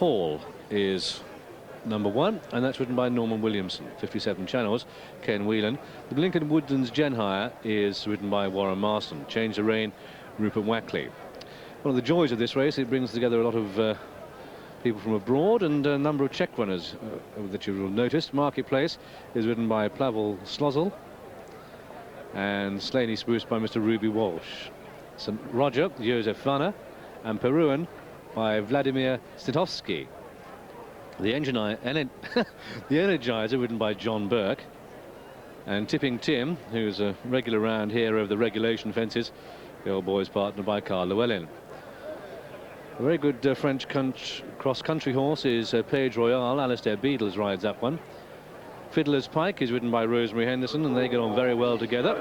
Hall is number 1, and that's written by Norman Williamson. 57 Channels, Ken Whelan. The Lincoln Woodlands Genhire is written by Warren Marston. Change the Rain, Rupert Wackley. One of the joys of this race, it brings together a lot of people from abroad and a number of Czech runners that you will notice. Marketplace is written by Pavel Slozel and Slaney Spruce by Mr. Ruby Walsh. St. Roger, Josef Vanna, and Peruan by Vladimir Stitovsky. The Energizer, written by John Burke, and Tipping Tim, who's a regular round here of the regulation fences, the old boy's partner by Carl Llewellyn. A very good French cross-country horse is Page Royale. Alistair Beadles rides that one. Fiddler's Pike is ridden by Rosemary Henderson, and they get on very well together.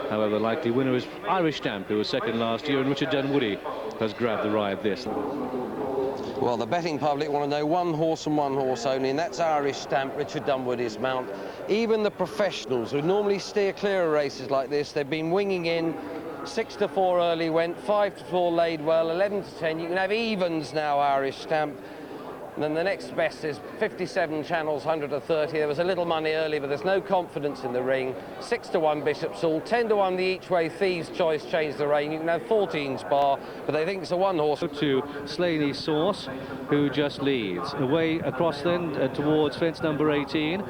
However, the likely winner is Irish Stamp, who was second last year, and Richard Dunwoody has grabbed the ride this. Well, the betting public want to know one horse and one horse only, and that's Irish Stamp, Richard Dunwoody's mount. Even the professionals who normally steer clear of races like this, they've been winging in. 6 to 4 early went, 5 to 4 laid well, 11 to 10. You can have evens now, Irish Stamp. And then the next best is 57 Channels, 100 to 30. There was a little money early, but there's no confidence in the ring. 6 to 1 Bishop's Hall, 10 to 1 the each way Thieves' Choice Changed the Rain. You can have 14's bar, but they think it's a one horse. To Slaney Sauce, who just leads. Away across then towards fence number 18,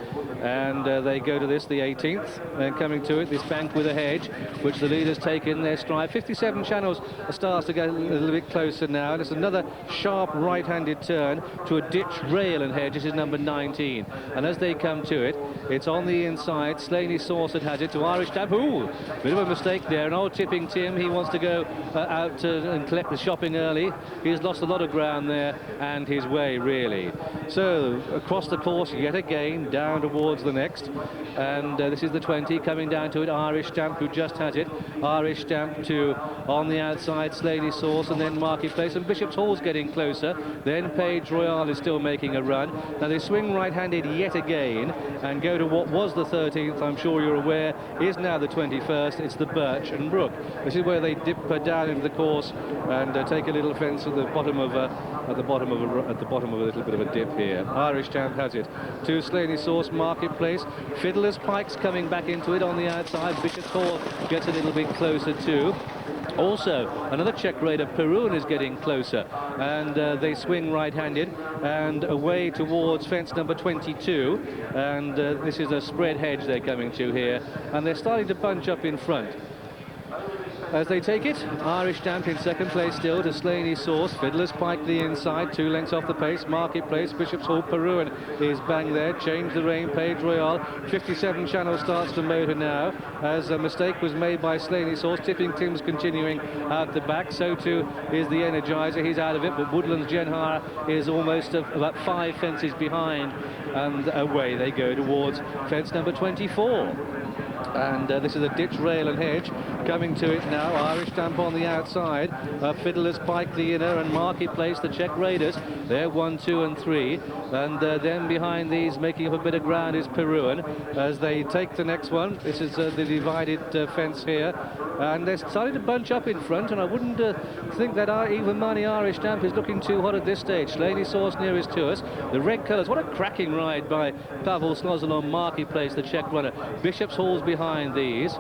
and they go to this, the 18th, and coming to it, this bank with a hedge, which the leaders take in their stride. 57 Channels starts to get a little bit closer now, and it's another sharp right-handed turn to a ditch rail and hedge. This is number 19, and as they come to it, it's on the inside. Slaney Sauce has it to Irish Stamp. Ooh, bit of a mistake there. An old Tipping Tim, he wants to go out and collect the shopping early. He's lost a lot of ground there and his way, really. So across the course yet again, down towards the next, and this is the 20 coming down to it. Irish Stamp, who just has it. Irish Stamp to on the outside Slaney Sauce, and then Marketplace, and Bishop's Hall's getting closer. Then Page Royale is still making a run. Now they swing right-handed yet again and go to what was the 13th, I'm sure you're aware, is now the 21st. It's the Birch and Brook. This is where they dip down into the course and take a little fence at the bottom of a little bit of a dip here. Irish Stamp has it to Slaney Sauce, Marketplace. Fiddler's Pike's coming back into it on the outside. Bishop's Hall gets a little bit closer too. Also, another Czech raider, Peruan, is getting closer, and they swing right-handed and away towards fence number 22, and this is a spread hedge they're coming to here, and they're starting to bunch up in front. As they take it, Irish Stamp in second place still to Slaney Sauce. Fiddler's Pike the inside, 2 lengths off the pace. Marketplace, Bishop's Hall, Peruan is bang there. Change the Rain, Page Royale. 57 Channel starts to motor now, as a mistake was made by Slaney Sauce. Tipping Tim's continuing out the back, so too is the Energizer. He's out of it, but Woodlands Genhire is almost about 5 fences behind, and away they go towards fence number 24. And this is a ditch rail and hedge coming to it now. Irish Stamp on the outside, Fiddler's Pike the inner, and Marketplace, the Czech Raiders. They're 1, 2 and 3, and then behind these, making up a bit of ground, is Peruan as they take the next one. This is the divided fence here, and they're starting to bunch up in front, and I wouldn't think that even money Irish Stamp is looking too hot at this stage. Slaney Sauce nearest to us. The red colours, what a cracking ride by Pavel Slozel on Marketplace, the Czech runner. Bishop's Hall's behind these.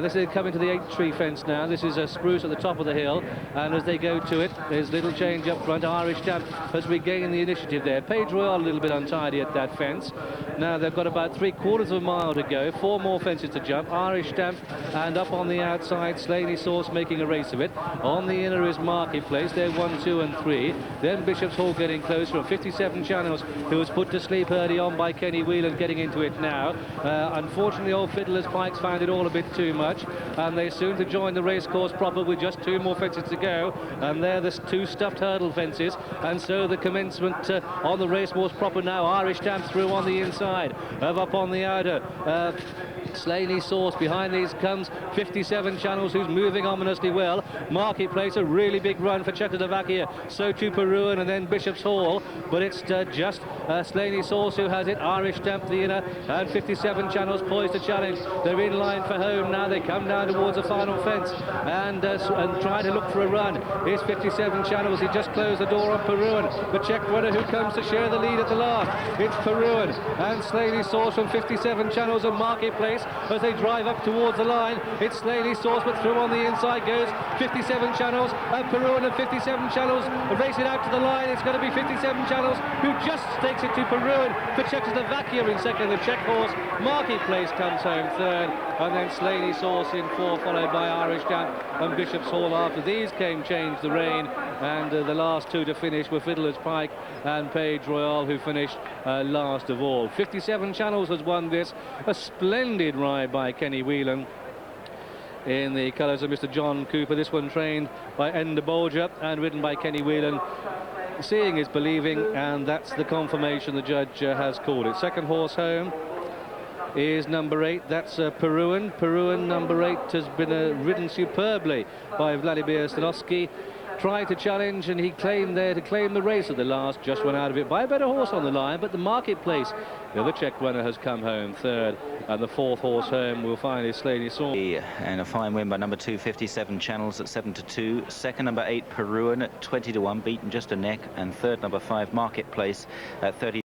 This is coming to the 8-tree fence now. This is a Spruce at the top of the hill, and as they go to it, there's little change up front. Irish Stamp has regained the initiative there. Page Royale a little bit untidy at that fence. Now they've got about 3/4 of a mile to go, 4 more fences to jump. Irish Stamp, and up on the outside, Slaney Sauce making a race of it. On the inner is Marketplace. They're 1, 2 and 3. Then Bishop's Hall getting closer, and 57 Channels, who was put to sleep early on by Kenny Whelan, getting into it now. Unfortunately, old Fiddler's Pike's found it all a bit too much, and they're soon to join the racecourse proper with just 2 more fences to go, and they're the 2 stuffed hurdle fences, and so the commencement on the racecourse proper now. Irish Stamp through on the inside, up on the outer. Slaney Sauce. Behind these comes 57channels, who's moving ominously well. Marketplace, a really big run for Czechoslovakia. So too Peruan, and then Bishop's Hall. But it's just Slaney Sauce who has it. Irish Stamp the inner, and 57channels poised to challenge. They're in line for home now. They come down towards the final fence and try to look for a run. Here's 57channels. He just closed the door on Peruan, the Czech runner who comes to share the lead at the last. It's Peruan and Slaney Sauce from 57channels and Marketplace as they drive up towards the line. It's Slaney Sauce, but through on the inside goes 57channels, and Peruan and 57channels race it out to the line. It's going to be 57channels who just stakes it to Peruan for Czechoslovakia in second. The Czech horse Marketplace comes home third, and then Slaney Sauce in fourth, followed by Irish Stamp and Bishop's Hall. After these came Change the Rain, and the last two to finish were Fiddler's Pike and Page Royale, who finished last of all. 57channels has won this. A splendid ride by Kenny Whelan in the colours of Mr. John Cooper. This one trained by Enda Bolger and ridden by Kenny Whelan. Seeing is believing, and that's the confirmation the judge has called it. Second horse home is number 8. That's Peruan. Peruan, number 8, has been ridden superbly by Vladimir Stanovsky. Tried to challenge, and he claimed there to claim the race at the last, just went out of it by a better horse on the line. But the Marketplace, the other Czech runner, has come home third, and the fourth horse home will find is Slaney Sauce. And a fine win by number 2, 57channels at 7-2. Second, number 8, Peruan at 20-1, beaten just a neck. And third, number 5, Marketplace at 30.